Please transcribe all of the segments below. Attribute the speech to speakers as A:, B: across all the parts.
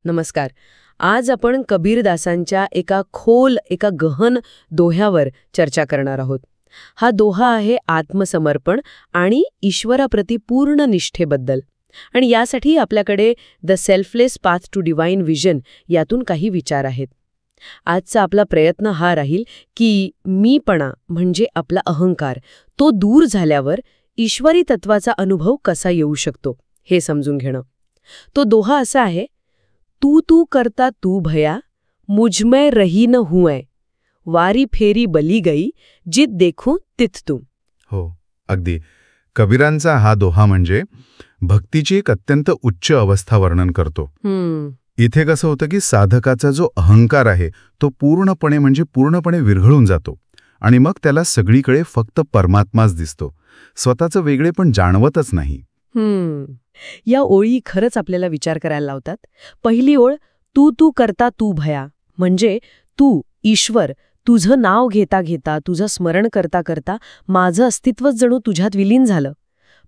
A: नमस्कार. आज आपण कबीरदासांच्या एका गहन दोह्यावर चर्चा करणार आहोत. हा दोहा आहे आत्मसमर्पण आणि ईश्वराप्रती पूर्ण निष्ठेबद्दल. आणि यासाठी आपल्याकडे the selfless path to divine vision यातून काही विचार आहेत. आजचा आपला प्रयत्न हा राहील की मीपणा म्हणजे आपला अहंकार तो दूर झाल्यावर ईश्वरी तत्वाचा अनुभव कसा येऊ शकतो हे समजून घेणं. तो दोहा असा आहे, तू तू करता तू भया, मुझमें रही न हुए, वारी फेरी बली गई, जित देखूं तित तू.
B: हो, अगदी. कबीरांचा हा दोहा म्हणजे भक्तीची एक अत्यंत उच्च अवस्था वर्णन करतो. इथे कसं होतं की साधकाचा जो अहंकार आहे तो पूर्णपणे विरघळून जातो आणि मग त्याला सगळीकडे फक्त परमात्माच दिसतो. स्वतःचं वेगळे पण जाणवतच नाही.
A: या ओळी खरंच आपल्याला विचार करायला लावतात. पहिली ओळ, तू तू करता तू भया, म्हणजे तू ईश्वर तुझं नाव घेता घेता, तुझं स्मरण करता करता माझं अस्तित्वच जणू तुझ्यात विलीन झालं.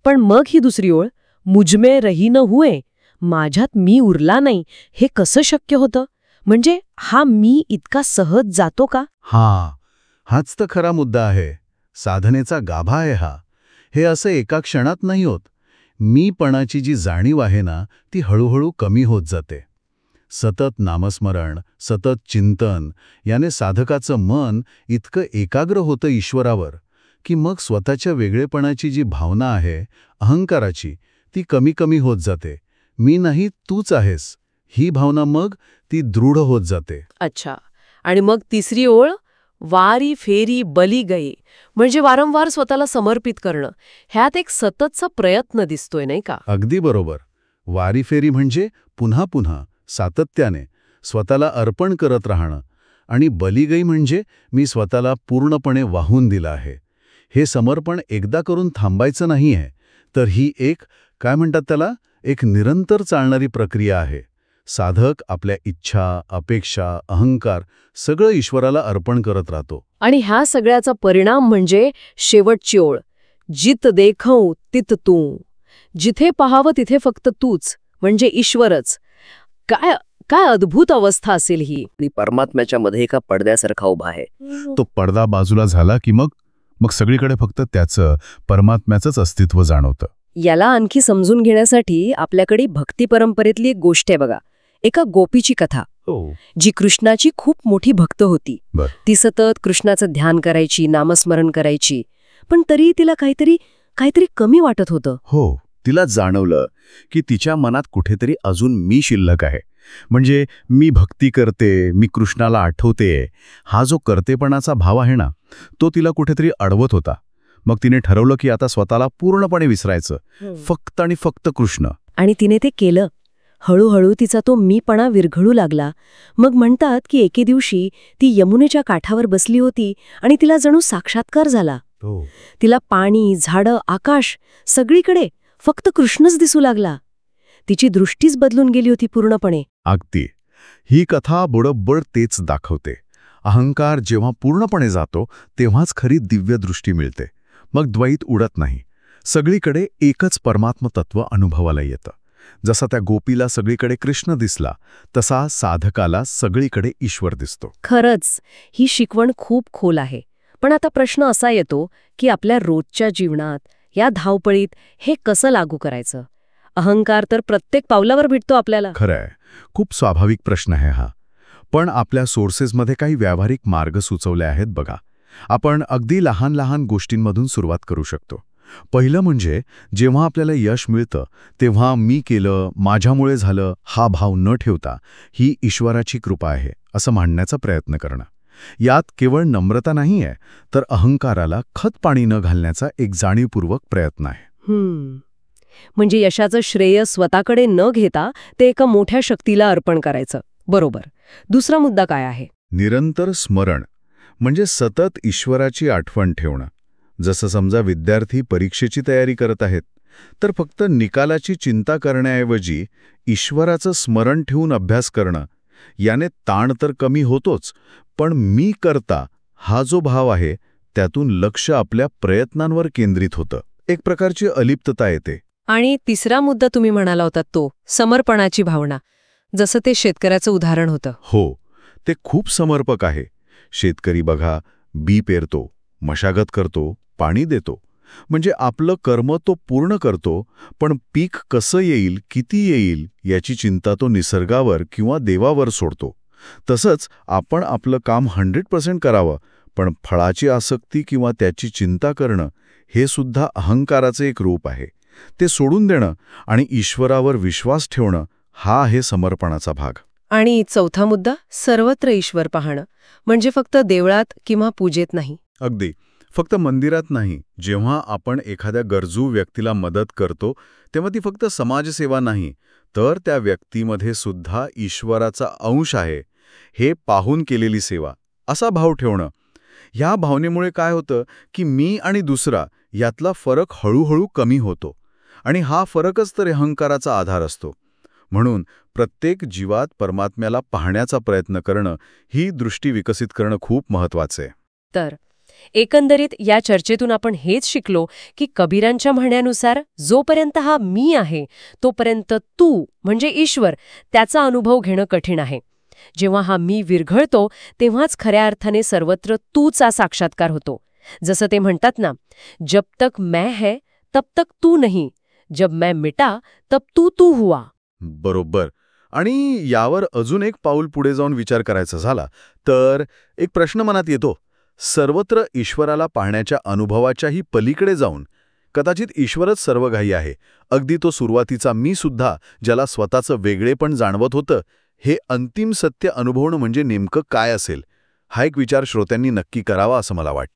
A: पण मग ही दुसरी ओळ, मुझमें रही न हुए, माझ्यात मी उरला नाही, हे कसं शक्य होतं? म्हणजे हा मी इतका सहज जातो का?
B: हाच तर खरा मुद्दा आहे. साधनेचा गाभा आहे हा. हे असं एका क्षणात नाही होत. मीपणाची जी जाणीव आहे ना, ती हळूहळू कमी होत जाते. सतत नामस्मरण, सतत चिंतन याने साधकाचं मन इतकं एकाग्र होतं ईश्वरावर की मग स्वतःच्या वेगळेपणाची जी भावना आहे, अहंकाराची, ती कमी कमी होत जाते. मी नाही, तूच आहेस, ही भावना मग ती दृढ होत जाते.
A: अच्छा. आणि मग तिसरी ओळ, वारी फेरी बली गई, म्हणजे वारंवार स्वतःला समर्पित करणं. ह्यात एक सततचा प्रयत्न दिसतोय, नाही का?
B: अगदी बरोबर. वारी फेरी म्हणजे पुन्हा पुन्हा सातत्याने स्वतःला अर्पण करत राहणं. आणि बलिगई म्हणजे मी स्वतःला पूर्णपणे वाहून दिलं आहे. हे समर्पण एकदा करून थांबायचं नाही आहे, तर ही एक, काय म्हणतात त्याला, एक निरंतर चालणारी प्रक्रिया आहे. साधक आपल्या इच्छा, अपेक्षा, अहंकार सगळं ईश्वराला अर्पण करत राहतो.
A: आणि ह्या सगळ्याचा परिणाम म्हणजे शेवटची ओळ, जित देखौ तित तू, जिथे पाहावं तिथे फक्त तूच, म्हणजे ईश्वरच. काय अद्भुत अवस्था असेल ही.
C: आणि परमात्म्याच्या मध्ये एका पडद्यासारखा उभा आहे.
B: तो पडदा बाजूला झाला की मग सगळीकडे फक्त त्याचं, परमात्म्याचंच अस्तित्व जाणवतं.
A: याला आणखी समजून घेण्यासाठी आपल्याकडे भक्ती परंपरेतली एक गोष्ट आहे बघा, एका गोपीची कथा. जी कृष्णाची खूप मोठी भक्त होती. ती सतत कृष्णाचं ध्यान करायची, नामस्मरण करायची, पण तरी तिला काहीतरी कमी वाटत होतं.
B: हो, तिला जाणवलं की तिच्या मनात कुठेतरी अजून मी शिल्लक आहे. म्हणजे मी भक्ती करते, मी कृष्णाला आठवते, हा जो करतेपणाचा भाव आहे ना, तो तिला कुठेतरी अडवत होता. मग तिने ठरवलं की आता स्वतःला पूर्णपणे विसरायचं, फक्त आणि फक्त कृष्ण.
A: आणि तिने ते केलं. हळूहळू तिचा तो मीपणा विरघळू लागला. मग म्हणतात की एके दिवशी ती यमुनेच्या काठावर बसली होती आणि तिला जणू साक्षात्कार झाला. तिला पाणी, झाडं, आकाश सगळीकडे फक्त कृष्णच दिसू लागला. तिची दृष्टीच बदलून गेली होती पूर्णपणे.
B: अगदी. ही कथा बरोबर तेच दाखवते. अहंकार जेव्हा पूर्णपणे जातो तेव्हाच खरी दिव्य दृष्टी मिळते. मग द्वैत उडत नाही. सगळीकडे एकच परमात्म तत्व अनुभवाला येतं. जसा त्या गोपीला सगळीकडे कृष्ण दिसला, तसा साधकाला सगळीकडे ईश्वर दिसतो.
A: खरंच ही शिकवण खूप खोल आहे. पण आता प्रश्न असा येतो की आपल्या रोजच्या जीवनात, या धावपळीत हे कसं लागू करायचं? अहंकार तर प्रत्येक पावलावर भेटतो आपल्याला.
B: खरंय, खूप स्वाभाविक प्रश्न आहे हा. पण आपल्या सोर्सेसमध्ये काही व्यावहारिक मार्ग सुचवले आहेत बघा. आपण अगदी लहान लहान गोष्टींमधून सुरुवात करू शकतो. पहिलं म्हणजे जेव्हा आपल्याला यश मिळतं तेव्हा मी केलं, माझ्यामुळे झालं हा भाव न ठेवता ही ईश्वराची कृपा आहे असं मांडण्याचा प्रयत्न करणं. यात केवळ नम्रता नाही आहे, तर अहंकाराला खतपाणी न घालण्याचा एक जाणीवपूर्वक प्रयत्न आहे.
A: म्हणजे यशाचं श्रेय स्वतःकडे न घेता ते एका मोठ्या शक्तीला अर्पण करायचं. बरोबर. दुसरा मुद्दा काय आहे?
B: निरंतर स्मरण, म्हणजे सतत ईश्वराची आठवण ठेवणं. जसं समजा विद्यार्थी परीक्षेची तयारी करत आहेत, तर फक्त निकालाची चिंता करण्याऐवजी ईश्वराचं स्मरण ठेवून अभ्यास करणं, याने ताण तर कमी होतोच, पण मी करता हा जो भाव आहे त्यातून लक्ष आपल्या प्रयत्नांवर केंद्रित होतं. एक प्रकारची अलिप्तता येते.
A: आणि तिसरा मुद्दा तुम्ही म्हणाला होता तो समर्पणाची भावना. जसं ते शेतकऱ्याचं उदाहरण होतं.
B: हो, ते खूप समर्पक आहे. शेतकरी बघा, बी पेरतो, मशागत करतो, पाणी देतो. म्हणजे आपलं कर्म तो पूर्ण करतो, पण पीक कसं येईल, किती येईल याची चिंता तो निसर्गावर किंवा देवावर सोडतो. तसंच आपण आपलं काम 100% करावं, पण फळाची आसक्ती किंवा त्याची चिंता करणं हे सुद्धा अहंकाराचे एक रूप आहे. ते सोडून देणं आणि ईश्वरावर विश्वास ठेवणं हा आहे समर्पणाचा भाग.
A: आणि चौथा मुद्दा, सर्वत्र ईश्वर पाहणं. म्हणजे फक्त देवळात किंवा पूजेत नाही.
B: अगदी. फक्त मंदिरात नाही. जेव्हा आपण एखाद्या गरजू व्यक्तीला मदत करतो, तेव्हा ती फक्त समाजसेवा नाही, तर त्या व्यक्तीमध्ये सुद्धा ईश्वराचा अंश आहे, हे पाहून केलेली सेवा, असा भाव ठेवणं. ह्या भावनेमुळे काय होतं की मी आणि दुसरा यातला फरक हळूहळू कमी होतो. आणि हा फरकच तर अहंकाराचा आधार असतो. म्हणून प्रत्येक जीवात परमात्म्याला पाहण्याचा प्रयत्न करणं, ही दृष्टी विकसित करणं खूप महत्वाचं आहे.
A: तर एकंदरीत या चर्चेतून आपण हेच शिकलो की कबीरांच्या म्हणण्यानुसार जोपर्यंत हा मी आहे तोपर्यंत तू म्हणजे ईश्वर त्याचा अनुभव घेणं कठीण आहे. जेव्हा हा मी विरघळतो तेव्हाच खऱ्या अर्थाने सर्वत्र तूचा साक्षात्कार होतो. जसं ते म्हणतात ना, जब तक मैं है तब तक तू नहीं, जब मैं मिटा तब तू तू हुआ.
B: बरोबर. आणि यावर अजून एक पाऊल पुढे जाऊन विचार करायचा झाला तर एक प्रश्न मनात येतो, सर्वत्र ईश्वराला पाहण्याच्या अनुभवाच्याही पलीकडे जाऊन कदाचित ईश्वरच सर्वघाई आहे, अगदी तो सुरुवातीचा मी सुद्धा ज्याला स्वतःचं वेगळेपण जाणवत होतं, हे अंतिम सत्य अनुभवणं म्हणजे नेमकं काय असेल, हा एक विचार श्रोत्यांनी नक्की करावा असं मला वाटतं.